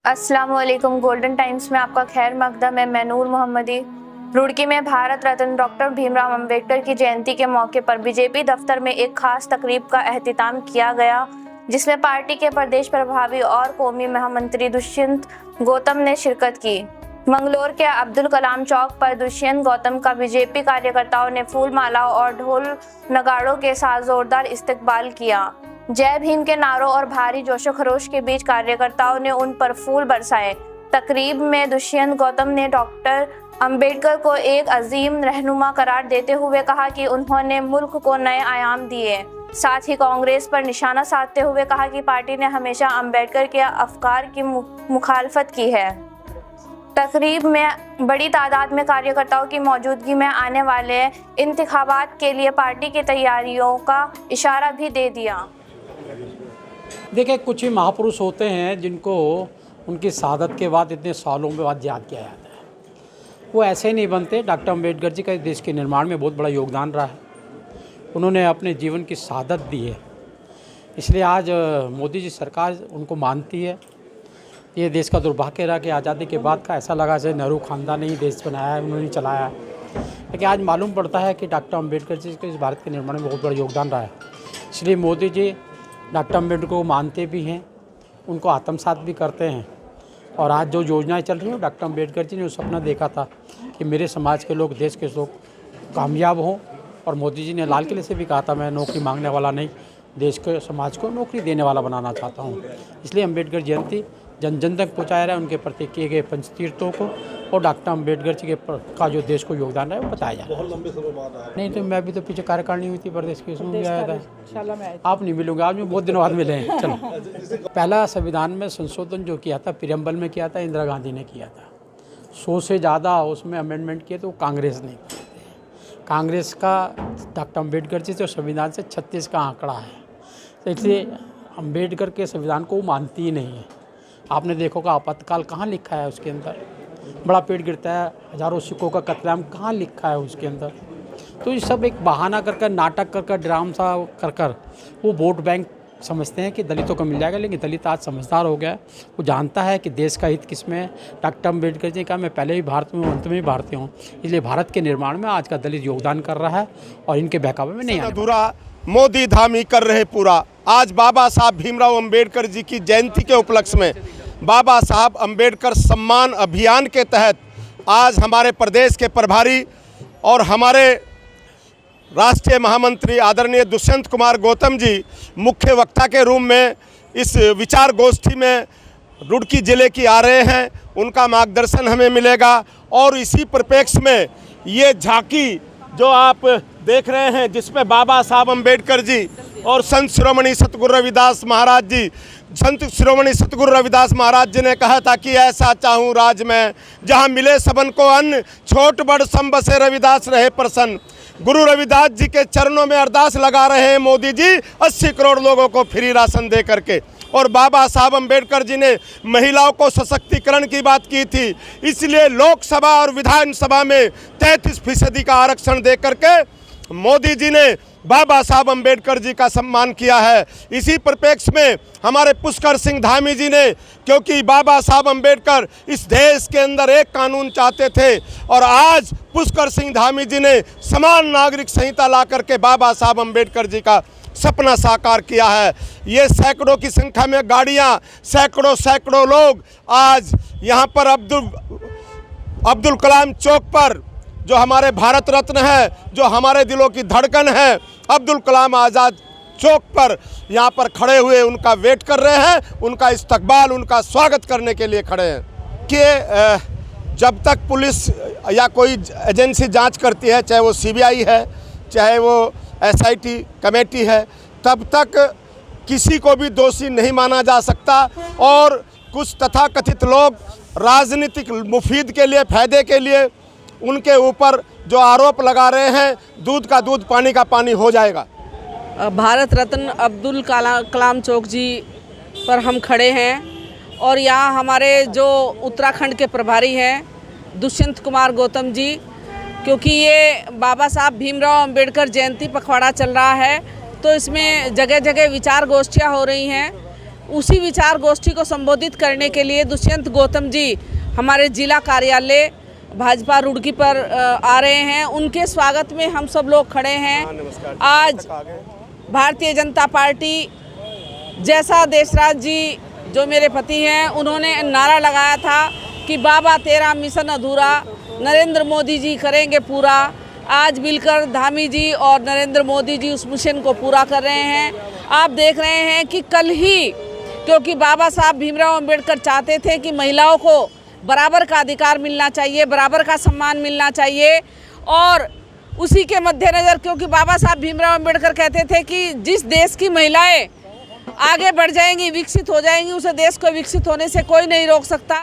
अस्सलामुअलैकुम। Golden times में आपका खैर मकदम है। मैं नूर मोहम्मदी। रुड़की में भारत रत्न डॉक्टर भीमराव अंबेडकर की जयंती के मौके पर बीजेपी दफ्तर में एक खास तकरीब का एहतिताम किया गया, जिसमें पार्टी के प्रदेश प्रभारी और कौमी महामंत्री दुष्यंत गौतम ने शिरकत की। मंगलोर के अब्दुल कलाम चौक पर दुष्यंत गौतम का बीजेपी कार्यकर्ताओं ने फूल मालाओं और ढोल नगाड़ों के साथ जोरदार इस्तकबाल किया। जय भीम के नारों और भारी जोशो खरोश के बीच कार्यकर्ताओं ने उन पर फूल बरसाए। तकरीब में दुष्यंत गौतम ने डॉक्टर अंबेडकर को एक अजीम रहनुमा करार देते हुए कहा कि उन्होंने मुल्क को नए आयाम दिए। साथ ही कांग्रेस पर निशाना साधते हुए कहा कि पार्टी ने हमेशा अंबेडकर के अफकार की मुखालफत की है। तकरीब में बड़ी तादाद में कार्यकर्ताओं की मौजूदगी में आने वाले इंतखाबात के लिए पार्टी की तैयारियों का इशारा भी दे दिया। देखिए, कुछ ही महापुरुष होते हैं जिनको उनकी शहादत के बाद इतने सालों के बाद याद किया जाता है। वो ऐसे नहीं बनते। डॉक्टर अंबेडकर जी का देश के निर्माण में बहुत बड़ा योगदान रहा है। उन्होंने अपने जीवन की शहादत दी है, इसलिए आज मोदी जी सरकार उनको मानती है। ये देश का दुर्भाग्य रहा कि आज़ादी के बाद का ऐसा लगा जैसे नेहरू खानदान ने ही देश बनाया है, उन्होंने चलाया है। लेकिन आज मालूम पड़ता है कि डॉक्टर अंबेडकर जी के इस भारत के निर्माण में बहुत बड़ा योगदान रहा है। इसलिए मोदी जी डॉक्टर अम्बेडकर को मानते भी हैं, उनको आत्मसात भी करते हैं। और आज जो योजनाएं चल रही हैं, डॉक्टर अम्बेडकर जी ने वो सपना देखा था कि मेरे समाज के लोग, देश के लोग कामयाब हों। और मोदी जी ने लाल किले से भी कहा था, मैं नौकरी मांगने वाला नहीं, देश के समाज को नौकरी देने वाला बनाना चाहता हूँ। इसलिए अम्बेडकर जयंती जन जन तक पहुँचाया रहा है, उनके प्रति किए गए पंचतीर्थों को और डॉक्टर अम्बेडकर जी का जो देश को योगदान है वो बताया जा रहा है। बहुत लंबे समय बाद नहीं तो मैं भी तो पीछे कार्यकारिणी हुई थी प्रदेश की, उसमें भी आया था। आप नहीं मिलोगे, आज में बहुत दिनों बाद मिले हैं। चलो, पहला संविधान में संशोधन जो किया था, प्रियम्बल में किया था, इंदिरा गांधी ने किया था। 100 से ज़्यादा उसमें अमेंडमेंट किए तो कांग्रेस ने। कांग्रेस का डॉक्टर अम्बेडकर जी तो संविधान से 36 का आंकड़ा है, तो इसलिए अम्बेडकर के संविधान को वो मानती ही नहीं है। आपने देखो का आपातकाल कहाँ लिखा है उसके अंदर, बड़ा पेड़ गिरता है, हजारों सिखों का कत्लेआम कहाँ लिखा है उसके अंदर। तो ये सब एक बहाना कर कर, नाटक कर कर, ड्रामा सा कर कर वो वोट बैंक समझते हैं कि दलितों को मिल जाएगा। लेकिन दलित आज समझदार हो गया, वो जानता है कि देश का हित किस में है। डॉक्टर अम्बेडकर जी का मैं पहले भी भारत में हूँ, अंत में भी भारतीय हूँ, इसलिए भारत के निर्माण में आज का दलित योगदान कर रहा है और इनके बहकावे में नहीं आने अधूरा मोदी धामी कर रहे पूरा। आज बाबा साहब भीमराव अंबेडकर जी की जयंती के उपलक्ष्य में बाबा साहब अंबेडकर सम्मान अभियान के तहत आज हमारे प्रदेश के प्रभारी और हमारे राष्ट्रीय महामंत्री आदरणीय दुष्यंत कुमार गौतम जी मुख्य वक्ता के रूप में इस विचार गोष्ठी में रुड़की ज़िले की आ रहे हैं। उनका मार्गदर्शन हमें मिलेगा और इसी परिप्रेक्ष्य में ये झांकी जो आप देख रहे हैं, जिसमें बाबा साहब अंबेडकर जी और संत शिरोमणि सतगुरु रविदास महाराज जी, संत शिरोमणि सतगुरु रविदास महाराज जी ने कहा था कि ऐसा चाहूँ राज में जहाँ मिले सबन को अन्न, छोट बड़ सब बसे रविदास रहे प्रसन्न। गुरु रविदास जी के चरणों में अरदास लगा रहे हैं मोदी जी 80 करोड़ लोगों को फ्री राशन दे करके। और बाबा साहब अंबेडकर जी ने महिलाओं को सशक्तिकरण की बात की थी, इसलिए लोकसभा और विधानसभा में 33% का आरक्षण दे करके मोदी जी ने बाबा साहब अंबेडकर जी का सम्मान किया है। इसी परिप्रेक्ष्य में हमारे पुष्कर सिंह धामी जी ने, क्योंकि बाबा साहब अंबेडकर इस देश के अंदर एक कानून चाहते थे और आज पुष्कर सिंह धामी जी ने समान नागरिक संहिता ला करके बाबा साहब अंबेडकर जी का सपना साकार किया है। ये सैकड़ों की संख्या में गाड़ियां, सैकड़ों लोग आज यहाँ पर अब्दुल कलाम चौक पर, जो हमारे भारत रत्न है, जो हमारे दिलों की धड़कन है, अब्दुल कलाम आज़ाद चौक पर यहाँ पर खड़े हुए उनका वेट कर रहे हैं, उनका इस्तकबाल, उनका स्वागत करने के लिए खड़े हैं। कि जब तक पुलिस या कोई एजेंसी जांच करती है, चाहे वो सीबीआई है, चाहे वो एसआईटी कमेटी है, तब तक किसी को भी दोषी नहीं माना जा सकता। और कुछ तथाकथित लोग राजनीतिक मुफीद के लिए, फायदे के लिए उनके ऊपर जो आरोप लगा रहे हैं, दूध का दूध पानी का पानी हो जाएगा। भारत रत्न अब्दुल कलाम चौक जी पर हम खड़े हैं और यहाँ हमारे जो उत्तराखंड के प्रभारी हैं दुष्यंत कुमार गौतम जी, क्योंकि ये बाबा साहब भीमराव अंबेडकर जयंती पखवाड़ा चल रहा है, तो इसमें जगह जगह विचार गोष्ठियाँ हो रही हैं। उसी विचार गोष्ठी को संबोधित करने के लिए दुष्यंत गौतम जी हमारे जिला कार्यालय भाजपा रुड़की पर आ रहे हैं। उनके स्वागत में हम सब लोग खड़े हैं। आज भारतीय जनता पार्टी, जैसा देशराज जी जो मेरे पति हैं, उन्होंने नारा लगाया था कि बाबा तेरा मिशन अधूरा, नरेंद्र मोदी जी करेंगे पूरा। आज मिलकर धामी जी और नरेंद्र मोदी जी उस मिशन को पूरा कर रहे हैं। आप देख रहे हैं कि कल ही, क्योंकि बाबा साहब भीमराव अंबेडकर चाहते थे कि महिलाओं को बराबर का अधिकार मिलना चाहिए, बराबर का सम्मान मिलना चाहिए, और उसी के मद्देनज़र, क्योंकि बाबा साहब भीमराव अंबेडकर कहते थे कि जिस देश की महिलाएं आगे बढ़ जाएंगी, विकसित हो जाएंगी, उसे देश को विकसित होने से कोई नहीं रोक सकता।